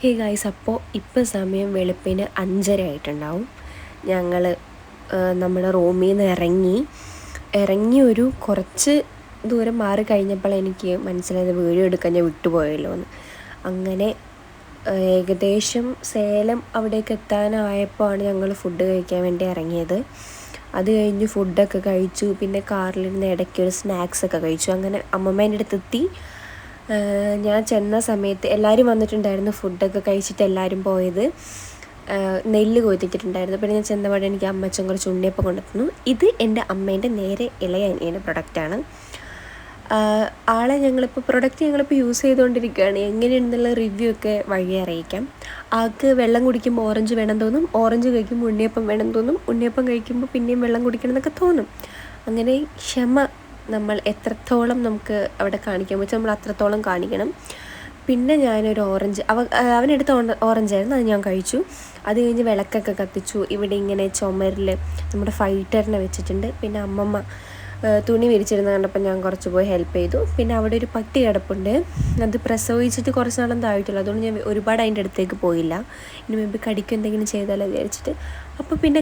Hey guys, അപ്പോൾ ഇപ്പോൾ സമയം വെളുപ്പിന് 5:30 ആയിട്ടുണ്ടാവും. ഞങ്ങൾ നമ്മുടെ റൂമിൽ നിന്ന് ഇറങ്ങി ഒരു കുറച്ച് ദൂരം മാറി കഴിഞ്ഞപ്പോൾ എനിക്ക് മനസ്സിലായത് വീഡിയോ എടുക്കാൻ ഞാൻ വിട്ടുപോയല്ലോ എന്ന്. അങ്ങനെ ഏകദേശം സേലം അവിടേക്ക് എത്താനായപ്പോൾ ആണ് ഞങ്ങൾ ഫുഡ് കഴിക്കാൻ വേണ്ടി ഇറങ്ങിയത്. അത് കഴിഞ്ഞ് ഫുഡൊക്കെ കഴിച്ചു. പിന്നെ കാറിലിരുന്ന് ഇടയ്ക്കൊരു സ്നാക്സൊക്കെ കഴിച്ചു. അങ്ങനെ അമ്മമ്മേൻ്റെ അടുത്തെത്തി. ഞാൻ ചെന്ന സമയത്ത് എല്ലാവരും വന്നിട്ടുണ്ടായിരുന്നു. ഫുഡൊക്കെ കഴിച്ചിട്ട് എല്ലാവരും പോയത്. നെല്ല് കൊതിച്ചിട്ടുണ്ടായിരുന്നു. പിന്നെ ഞാൻ ചെന്നപാടെ എനിക്ക് അമ്മച്ചൻ കുറച്ച് ഉണ്ണിയപ്പം കൊണ്ടുതന്നു. ഇത് എൻ്റെ അമ്മേൻ്റെ നേരെ ഇളയ അനിയൻ്റെ പ്രൊഡക്റ്റാണ്. ആളെ ഞങ്ങളിപ്പോൾ യൂസ് ചെയ്തുകൊണ്ടിരിക്കുകയാണ്. എങ്ങനെയുണ്ടെന്നുള്ള റിവ്യൂ ഒക്കെ വഴി അറിയിക്കാം. ആൾക്ക് വെള്ളം കുടിക്കുമ്പോൾ ഓറഞ്ച് വേണം തോന്നും, ഓറഞ്ച് കഴിക്കുമ്പോൾ ഉണ്ണിയപ്പം വേണം തോന്നും, ഉണ്ണിയപ്പം കഴിക്കുമ്പോൾ പിന്നെയും വെള്ളം കുടിക്കണം എന്നൊക്കെ തോന്നും. അങ്ങനെ നമ്മൾ എത്രത്തോളം നമുക്ക് അവിടെ കാണിക്കാൻ പറ്റും നമ്മൾ അത്രത്തോളം കാണിക്കണം. പിന്നെ ഞാനൊരു അവനെടുത്ത ഓറഞ്ചായിരുന്നു, അത് ഞാൻ കഴിച്ചു. അത് കഴിഞ്ഞ് വിളക്കൊക്കെ കത്തിച്ചു. ഇവിടെ ഇങ്ങനെ ചുമരിൽ നമ്മുടെ ഫൈറ്ററിനെ വെച്ചിട്ടുണ്ട്. പിന്നെ അമ്മമ്മ തുണി വിരിച്ചിരുന്ന കണ്ടപ്പോൾ ഞാൻ കുറച്ച് പോയി ഹെൽപ്പ് ചെയ്തു. പിന്നെ അവിടെ ഒരു പട്ടി കിടപ്പുണ്ട്. അത് പ്രസവിച്ചിട്ട് കുറച്ച് നാളെന്തായിട്ടുള്ളൂ. അതുകൊണ്ട് ഞാൻ ഒരുപാട് അതിൻ്റെ അടുത്തേക്ക് പോയില്ല. ഇനി മേബി കടിക്കും എന്തെങ്കിലും ചെയ്താലോ വിചാരിച്ചിട്ട്. അപ്പോൾ പിന്നെ